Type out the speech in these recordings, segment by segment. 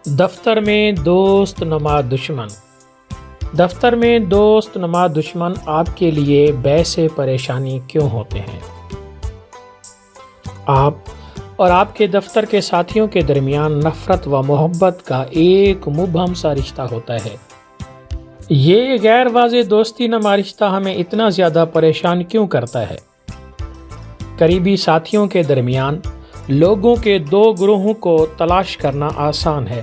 دفتر میں دوست نما دشمن۔ دفتر میں دوست نما دشمن آپ کے لیے باعث پریشانی کیوں ہوتے ہیں؟ آپ اور آپ کے دفتر کے ساتھیوں کے درمیان نفرت و محبت کا ایک مبہم سا رشتہ ہوتا ہے۔ یہ غیر واضح دوستی نما رشتہ ہمیں اتنا زیادہ پریشان کیوں کرتا ہے؟ قریبی ساتھیوں کے درمیان لوگوں کے دو گروہوں کو تلاش کرنا آسان ہے۔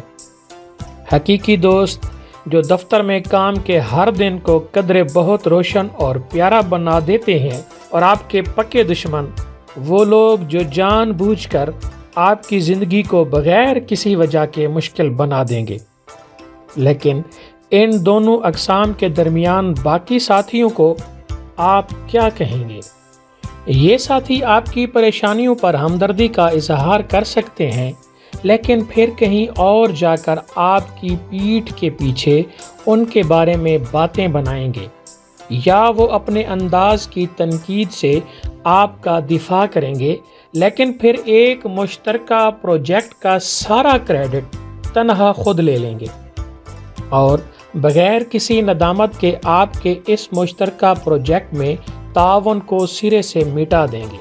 حقیقی دوست جو دفتر میں کام کے ہر دن کو قدرے بہت روشن اور پیارا بنا دیتے ہیں، اور آپ کے پکے دشمن وہ لوگ جو جان بوجھ کر آپ کی زندگی کو بغیر کسی وجہ کے مشکل بنا دیں گے۔ لیکن ان دونوں اقسام کے درمیان باقی ساتھیوں کو آپ کیا کہیں گے؟ یہ ساتھی آپ کی پریشانیوں پر ہمدردی کا اظہار کر سکتے ہیں، لیکن پھر کہیں اور جا کر آپ کی پیٹھ کے پیچھے ان کے بارے میں باتیں بنائیں گے، یا وہ اپنے انداز کی تنقید سے آپ کا دفاع کریں گے، لیکن پھر ایک مشترکہ پروجیکٹ کا سارا کریڈٹ تنہا خود لے لیں گے اور بغیر کسی ندامت کے آپ کے اس مشترکہ پروجیکٹ میں تعاون کو سرے سے مٹا دیں گے۔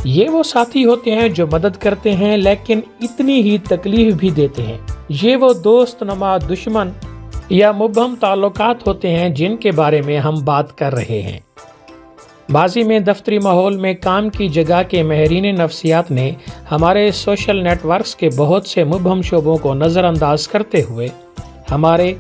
یہ وہ ساتھی ہوتے ہیں جو مدد کرتے ہیں لیکن اتنی ہی تکلیف بھی دیتے ہیں۔ یہ وہ دوست نما دشمن یا مبہم تعلقات ہوتے ہیں جن کے بارے میں ہم بات کر رہے ہیں۔ ماضی میں دفتری ماحول میں کام کی جگہ کے ماہرین نفسیات نے ہمارے سوشل نیٹ ورکس کے بہت سے مبہم شعبوں کو نظر انداز کرتے ہوئے ہمارے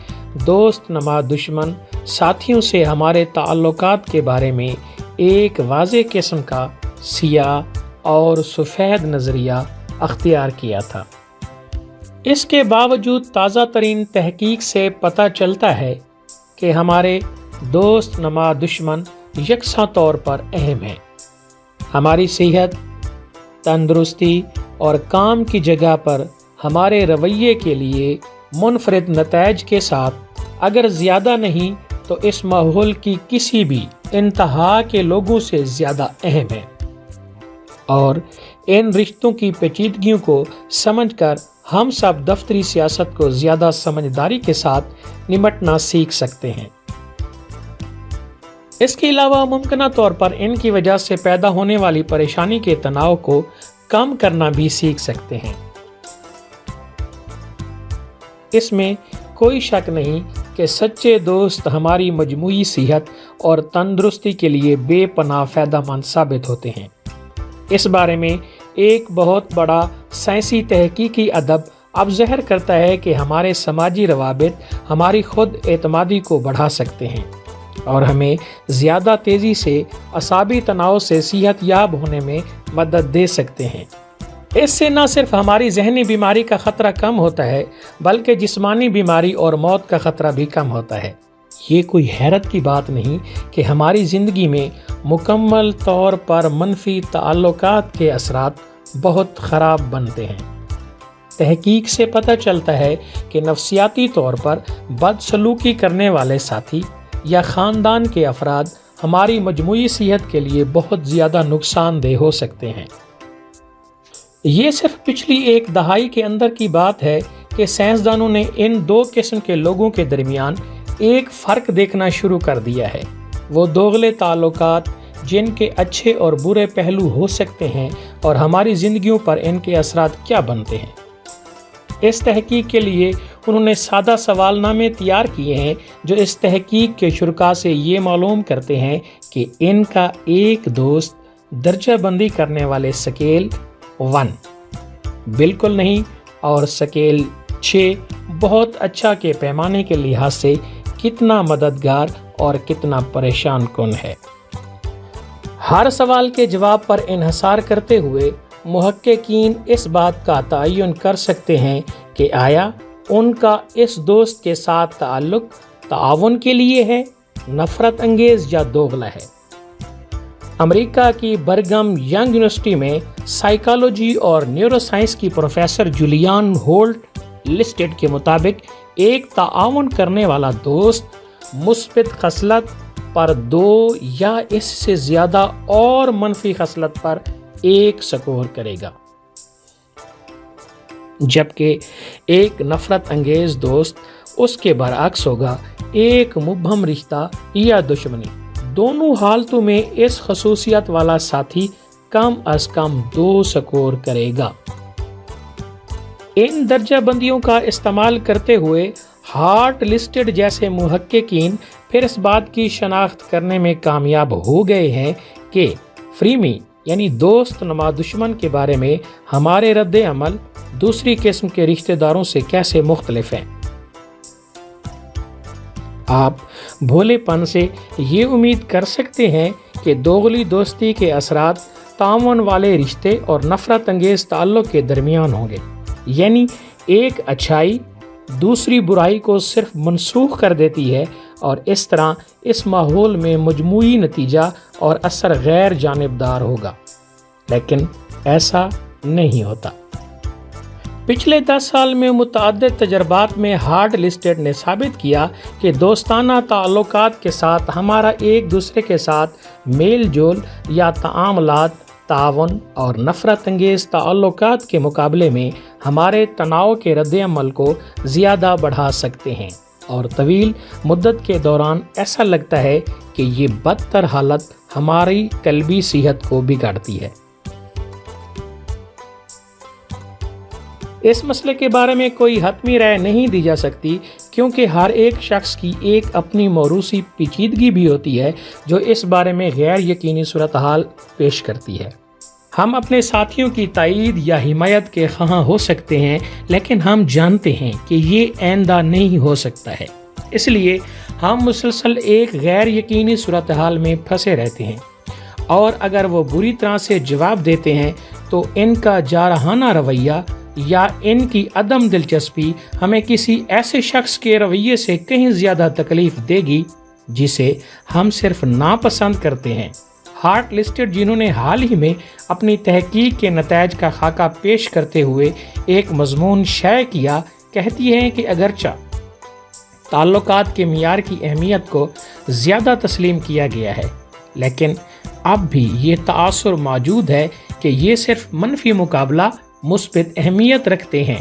دوست نما دشمن ساتھیوں سے ہمارے تعلقات کے بارے میں ایک واضح قسم کا سیاہ اور سفید نظریہ اختیار کیا تھا۔ اس کے باوجود تازہ ترین تحقیق سے پتہ چلتا ہے کہ ہمارے دوست نما دشمن یکساں طور پر اہم ہیں۔ ہماری صحت، تندرستی اور کام کی جگہ پر ہمارے رویے کے لیے منفرد نتائج کے ساتھ اگر زیادہ نہیں تو اس ماحول کی کسی بھی انتہا کے لوگوں سے زیادہ اہم ہے، اور ان رشتوں کی پیچیدگیوں کو سمجھ کر ہم سب دفتری سیاست کو زیادہ سمجھداری کے ساتھ نمٹنا سیکھ سکتے ہیں۔ اس کے علاوہ ممکنہ طور پر ان کی وجہ سے پیدا ہونے والی پریشانی کے تناؤ کو کم کرنا بھی سیکھ سکتے ہیں۔ اس میں کوئی شک نہیں کہ سچے دوست ہماری مجموعی صحت اور تندرستی کے لیے بے پناہ فائدہ مند ثابت ہوتے ہیں۔ اس بارے میں ایک بہت بڑا سائنسی تحقیقی ادب اب ظاہر کرتا ہے کہ ہمارے سماجی روابط ہماری خود اعتمادی کو بڑھا سکتے ہیں اور ہمیں زیادہ تیزی سے اعصابی تناؤ سے صحت یاب ہونے میں مدد دے سکتے ہیں۔ اس سے نہ صرف ہماری ذہنی بیماری کا خطرہ کم ہوتا ہے بلکہ جسمانی بیماری اور موت کا خطرہ بھی کم ہوتا ہے۔ یہ کوئی حیرت کی بات نہیں کہ ہماری زندگی میں مکمل طور پر منفی تعلقات کے اثرات بہت خراب بنتے ہیں۔ تحقیق سے پتہ چلتا ہے کہ نفسیاتی طور پر بدسلوکی کرنے والے ساتھی یا خاندان کے افراد ہماری مجموعی صحت کے لیے بہت زیادہ نقصان دہ ہو سکتے ہیں۔ یہ صرف پچھلی ایک دہائی کے اندر کی بات ہے کہ سائنسدانوں نے ان دو قسم کے لوگوں کے درمیان ایک فرق دیکھنا شروع کر دیا ہے، وہ دوغلے تعلقات جن کے اچھے اور برے پہلو ہو سکتے ہیں اور ہماری زندگیوں پر ان کے اثرات کیا بنتے ہیں۔ اس تحقیق کے لیے انہوں نے سادہ سوال نامے تیار کیے ہیں جو اس تحقیق کے شرکاء سے یہ معلوم کرتے ہیں کہ ان کا ایک دوست درجہ بندی کرنے والے سکیل 1 بالکل نہیں اور سکیل 6 بہت اچھا کے پیمانے کے لحاظ سے کتنا مددگار اور کتنا پریشان کن ہے۔ ہر سوال کے جواب پر انحصار کرتے ہوئے محققین اس بات کا تعین کر سکتے ہیں کہ آیا ان کا اس دوست کے ساتھ تعلق تعاون کے لیے ہے، نفرت انگیز یا دوغلا ہے۔ امریکہ کی برگم ینگ یونیورسٹی میں سائیکالوجی اور نیورو سائنس کی پروفیسر جولیان ہولٹ لسٹڈ کے مطابق ایک تعاون کرنے والا دوست مثبت خصلت پر 2 یا اس سے زیادہ اور منفی خصلت پر 1 سکور کرے گا، جبکہ ایک نفرت انگیز دوست اس کے برعکس ہوگا ایک مبہم رشتہ یا دشمنی۔ دونوں حالتوں میں اس خصوصیت والا ساتھی کم از کم 2 سکور کرے گا۔ ان درجہ بندیوں کا استعمال کرتے ہوئے ہارٹ لسٹڈ جیسے محققین پھر اس بات کی شناخت کرنے میں کامیاب ہو گئے ہیں کہ فریمی یعنی دوست نما دشمن کے بارے میں ہمارے رد عمل دوسری قسم کے رشتہ داروں سے کیسے مختلف ہیں۔ آپ بھولے پن سے یہ امید کر سکتے ہیں کہ دوغلی دوستی کے اثرات تعاون والے رشتے اور نفرت انگیز تعلق کے درمیان ہوں گے، یعنی ایک اچھائی دوسری برائی کو صرف منسوخ کر دیتی ہے اور اس طرح اس ماحول میں مجموعی نتیجہ اور اثر غیر جانبدار ہوگا، لیکن ایسا نہیں ہوتا۔ پچھلے 10 سال میں متعدد تجربات میں ہارڈ لسٹڈ نے ثابت کیا کہ دوستانہ تعلقات کے ساتھ ہمارا ایک دوسرے کے ساتھ میل جول یا تعاملات تعاون اور نفرت انگیز تعلقات کے مقابلے میں ہمارے تناؤ کے رد عمل کو زیادہ بڑھا سکتے ہیں، اور طویل مدت کے دوران ایسا لگتا ہے کہ یہ بدتر حالت ہماری قلبی صحت کو بگاڑتی ہے۔ اس مسئلے کے بارے میں کوئی حتمی رائے نہیں دی جا سکتی، کیونکہ ہر ایک شخص کی ایک اپنی موروثی پیچیدگی بھی ہوتی ہے جو اس بارے میں غیر یقینی صورتحال پیش کرتی ہے۔ ہم اپنے ساتھیوں کی تائید یا حمایت کے خواہاں ہو سکتے ہیں، لیکن ہم جانتے ہیں کہ یہ آئندہ نہیں ہو سکتا ہے، اس لیے ہم مسلسل ایک غیر یقینی صورتحال میں پھنسے رہتے ہیں، اور اگر وہ بری طرح سے جواب دیتے ہیں تو ان کا جارحانہ رویہ یا ان کی عدم دلچسپی ہمیں کسی ایسے شخص کے رویے سے کہیں زیادہ تکلیف دے گی جسے ہم صرف ناپسند کرتے ہیں۔ ہارٹ لسٹڈ جنہوں نے حال ہی میں اپنی تحقیق کے نتائج کا خاکہ پیش کرتے ہوئے ایک مضمون شائع کیا، کہتی ہیں کہ اگرچہ تعلقات کے معیار کی اہمیت کو زیادہ تسلیم کیا گیا ہے، لیکن اب بھی یہ تاثر موجود ہے کہ یہ صرف منفی مقابلہ مثبت اہمیت رکھتے ہیں۔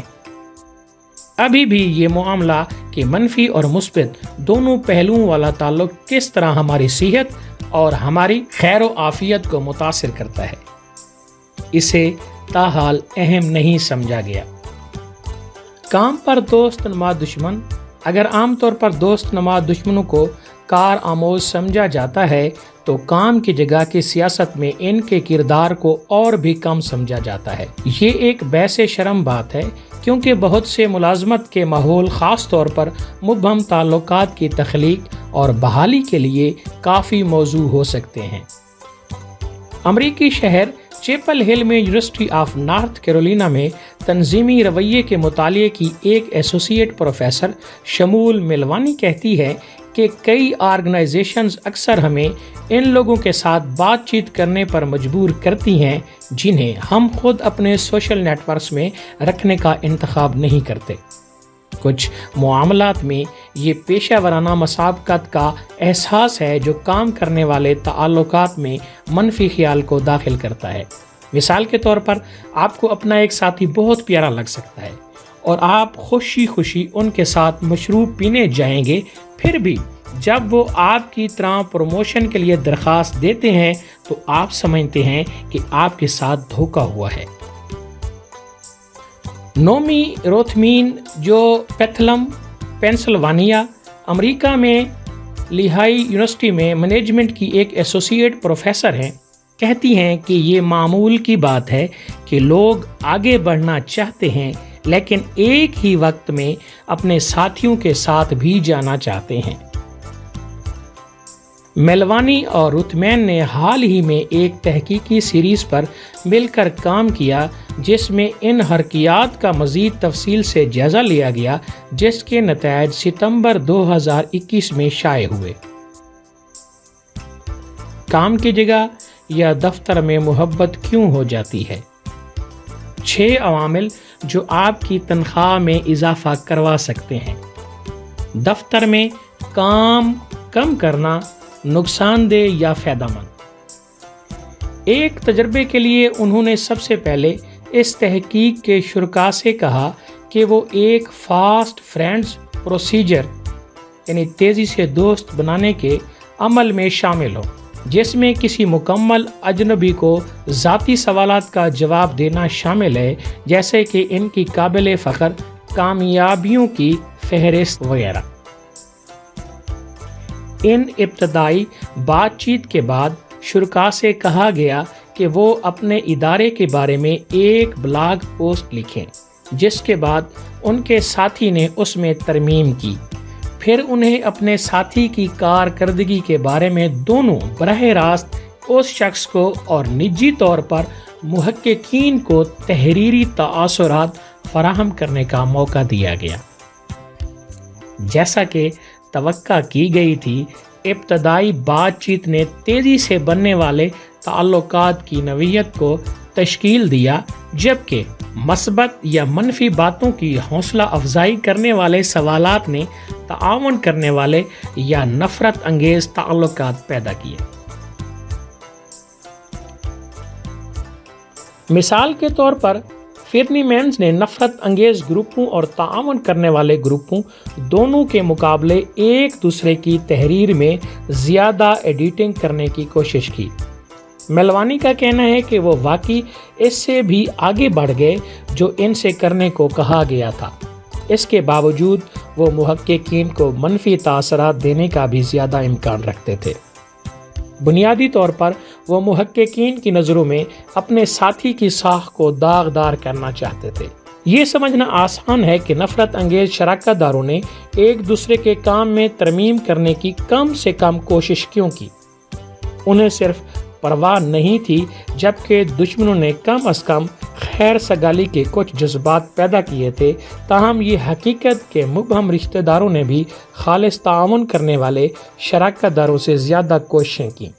ابھی بھی یہ معاملہ کہ منفی اور مثبت دونوں پہلوؤں والا تعلق کس طرح ہماری صحت اور ہماری خیر و عافیت کو متاثر کرتا ہے، اسے تاحال اہم نہیں سمجھا گیا۔ کام پر دوست نما دشمن۔ اگر عام طور پر دوست نما دشمنوں کو کار آموز سمجھا جاتا ہے تو کام کی جگہ کی سیاست میں ان کے کردار کو اور بھی کم سمجھا جاتا ہے۔ یہ ایک باعث شرم بات ہے، کیونکہ بہت سے ملازمت کے ماحول خاص طور پر مبہم تعلقات کی تخلیق اور بحالی کے لیے کافی موزوں ہو سکتے ہیں۔ امریکی شہر چیپل ہل میں یونیورسٹی آف نارتھ کیرولینا میں تنظیمی رویے کے مطالعے کی ایک ایسوسی ایٹ پروفیسر شمول ملوانی کہتی ہے کہ کئی آرگنائزیشنز اکثر ہمیں ان لوگوں کے ساتھ بات چیت کرنے پر مجبور کرتی ہیں جنہیں ہم خود اپنے سوشل نیٹ ورکس میں رکھنے کا انتخاب نہیں کرتے۔ کچھ معاملات میں یہ پیشہ ورانہ مسابقت کا احساس ہے جو کام کرنے والے تعلقات میں منفی خیال کو داخل کرتا ہے۔ مثال کے طور پر آپ کو اپنا ایک ساتھی بہت پیارا لگ سکتا ہے اور آپ خوشی خوشی ان کے ساتھ مشروب پینے جائیں گے، پھر بھی جب وہ آپ کی طرح پروموشن کے لیے درخواست دیتے ہیں تو آپ سمجھتے ہیں کہ آپ کے ساتھ دھوکہ ہوا ہے۔ نومی روتھمین جو پیتھلم پینسلوانیا امریکہ میں لیہائی یونیورسٹی میں مینجمنٹ کی ایک ایسوسی ایٹ پروفیسر ہیں، کہتی ہیں کہ یہ معمول کی بات ہے کہ لوگ آگے بڑھنا چاہتے ہیں لیکن ایک ہی وقت میں اپنے ساتھیوں کے ساتھ بھی جانا چاہتے ہیں۔ میلوانی اور روتھمین نے حال ہی میں ایک تحقیقی سیریز پر مل کر کام کیا جس میں ان حرکیات کا مزید تفصیل سے جائزہ لیا گیا، جس کے نتائج ستمبر 2021 میں شائع ہوئے۔ کام کی جگہ یا دفتر میں محبت کیوں ہو جاتی ہے؟ 6 عوامل جو آپ کی تنخواہ میں اضافہ کروا سکتے ہیں۔ دفتر میں کام کم کرنا نقصان دہ یا فائدہ مند؟ ایک تجربے کے لیے انہوں نے سب سے پہلے اس تحقیق کے شرکاء سے کہا کہ وہ ایک فاسٹ فرینڈز پروسیجر یعنی تیزی سے دوست بنانے کے عمل میں شامل ہو، جس میں کسی مکمل اجنبی کو ذاتی سوالات کا جواب دینا شامل ہے، جیسے کہ ان کی قابل فخر کامیابیوں کی فہرست وغیرہ۔ ان ابتدائی بات چیت کے بعد شرکاء سے کہا گیا کہ وہ اپنے ادارے کے بارے میں ایک بلاگ پوسٹ لکھیں، جس کے بعد ان کے ساتھی نے اس میں ترمیم کی۔ پھر انہیں اپنے ساتھی کی کارکردگی کے بارے میں دونوں براہ راست اس شخص کو اور نجی طور پر محققین کو تحریری تاثرات فراہم کرنے کا موقع دیا گیا۔ جیسا کہ توقع کی گئی تھی، ابتدائی بات چیت نے تیزی سے بننے والے تعلقات کی نوعیت کو تشکیل دیا، جبکہ مثبت یا منفی باتوں کی حوصلہ افزائی کرنے والے سوالات نے تعاون کرنے والے یا نفرت انگیز تعلقات پیدا کیے۔ مثال کے طور پر فرنی مینز نے نفرت انگیز گروپوں اور تعاون کرنے والے گروپوں دونوں کے مقابلے ایک دوسرے کی تحریر میں زیادہ ایڈیٹنگ کرنے کی کوشش کی۔ میلوانی کا کہنا ہے کہ وہ واقعی اس سے بھی آگے بڑھ گئے جو ان سے کرنے کو کہا گیا تھا۔ اس کے باوجود وہ محققین کو منفی تاثرات دینے کا بھی زیادہ امکان رکھتے تھے۔ بنیادی طور پر وہ محققین کی نظروں میں اپنے ساتھی کی ساکھ کو داغدار کرنا چاہتے تھے۔ یہ سمجھنا آسان ہے کہ نفرت انگیز شراکت داروں نے ایک دوسرے کے کام میں ترمیم کرنے کی کم سے کم کوشش کیوں کی۔ انہیں صرف پرواہ نہیں تھی، جبکہ دشمنوں نے کم از کم خیر سگالی کے کچھ جذبات پیدا کیے تھے۔ تاہم یہ حقیقت کہ مبہم رشتہ داروں نے بھی خالص تعاون کرنے والے شراکت داروں سے زیادہ کوششیں کیں۔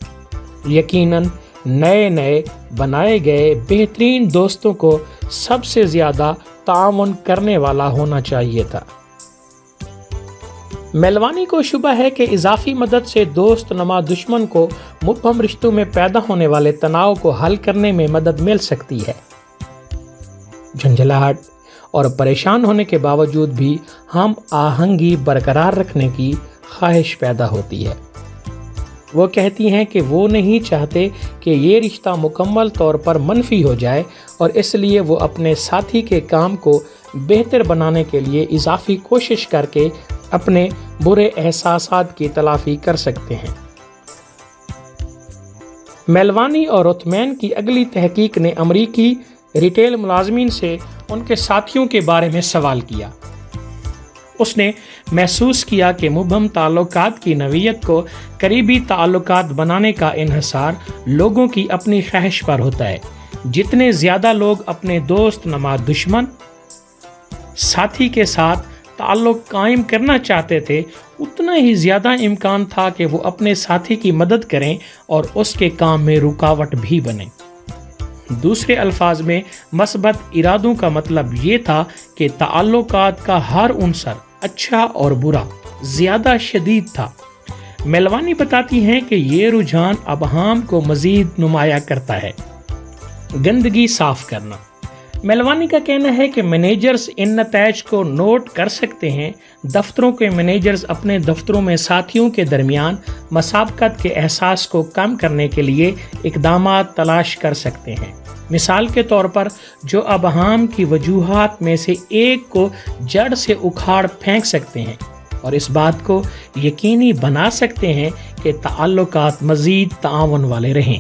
یقیناً نئے بنائے گئے بہترین دوستوں کو سب سے زیادہ تعاون کرنے والا ہونا چاہیے تھا۔ میلوانی کو شبہ ہے کہ اضافی مدد سے دوست نما دشمن کو مبہم رشتوں میں پیدا ہونے والے تناؤ کو حل کرنے میں مدد مل سکتی ہے۔ جھنجھلاہٹ اور پریشان ہونے کے باوجود بھی ہم آہنگی برقرار رکھنے کی خواہش پیدا ہوتی ہے۔ وہ کہتی ہیں کہ وہ نہیں چاہتے کہ یہ رشتہ مکمل طور پر منفی ہو جائے، اور اس لیے وہ اپنے ساتھی کے کام کو بہتر بنانے کے لیے اضافی کوشش کر کے اپنے برے احساسات کی تلافی کر سکتے ہیں۔ میلوانی اور روتھمین کی اگلی تحقیق نے امریکی ریٹیل ملازمین سے ان کے ساتھیوں کے بارے میں سوال کیا۔ اس نے محسوس کیا کہ مبہم تعلقات کی نوعیت کو قریبی تعلقات بنانے کا انحصار لوگوں کی اپنی خواہش پر ہوتا ہے۔ جتنے زیادہ لوگ اپنے دوست نما دشمن ساتھی کے ساتھ تعلق قائم کرنا چاہتے تھے، اتنا ہی زیادہ امکان تھا کہ وہ اپنے ساتھی کی مدد کریں اور اس کے کام میں رکاوٹ بھی بنیں۔ دوسرے الفاظ میں مثبت ارادوں کا مطلب یہ تھا کہ تعلقات کا ہر عنصر، اچھا اور برا، زیادہ شدید تھا۔ میلوانی بتاتی ہیں کہ یہ رجحان ابہام کو مزید نمایاں کرتا ہے۔ گندگی صاف کرنا۔ میلوانی کا کہنا ہے کہ مینیجرز ان نتائج کو نوٹ کر سکتے ہیں۔ دفتروں کے مینیجرز اپنے دفتروں میں ساتھیوں کے درمیان مسابقت کے احساس کو کم کرنے کے لیے اقدامات تلاش کر سکتے ہیں۔ مثال کے طور پر جو ابہام کی وجوہات میں سے ایک کو جڑ سے اکھاڑ پھینک سکتے ہیں اور اس بات کو یقینی بنا سکتے ہیں کہ تعلقات مزید تعاون والے رہیں۔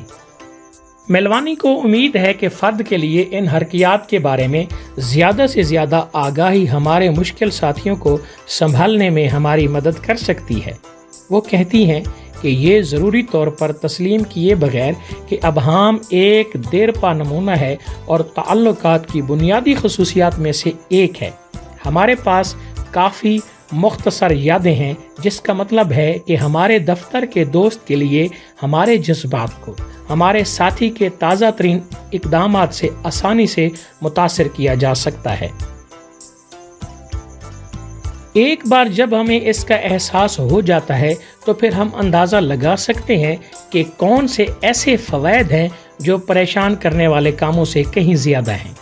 میلوانی کو امید ہے کہ فرد کے لیے ان حرکیات کے بارے میں زیادہ سے زیادہ آگاہی ہمارے مشکل ساتھیوں کو سنبھالنے میں ہماری مدد کر سکتی ہے۔ وہ کہتی ہیں کہ یہ ضروری طور پر تسلیم کیے بغیر کہ ابہام ایک دیرپا نمونہ ہے اور تعلقات کی بنیادی خصوصیات میں سے ایک ہے۔ ہمارے پاس کافی مختصر یادیں ہیں، جس کا مطلب ہے کہ ہمارے دفتر کے دوست کے لیے ہمارے جذبات کو ہمارے ساتھی کے تازہ ترین اقدامات سے آسانی سے متاثر کیا جا سکتا ہے۔ ایک بار جب ہمیں اس کا احساس ہو جاتا ہے تو پھر ہم اندازہ لگا سکتے ہیں کہ کون سے ایسے فوائد ہیں جو پریشان کرنے والے کاموں سے کہیں زیادہ ہیں۔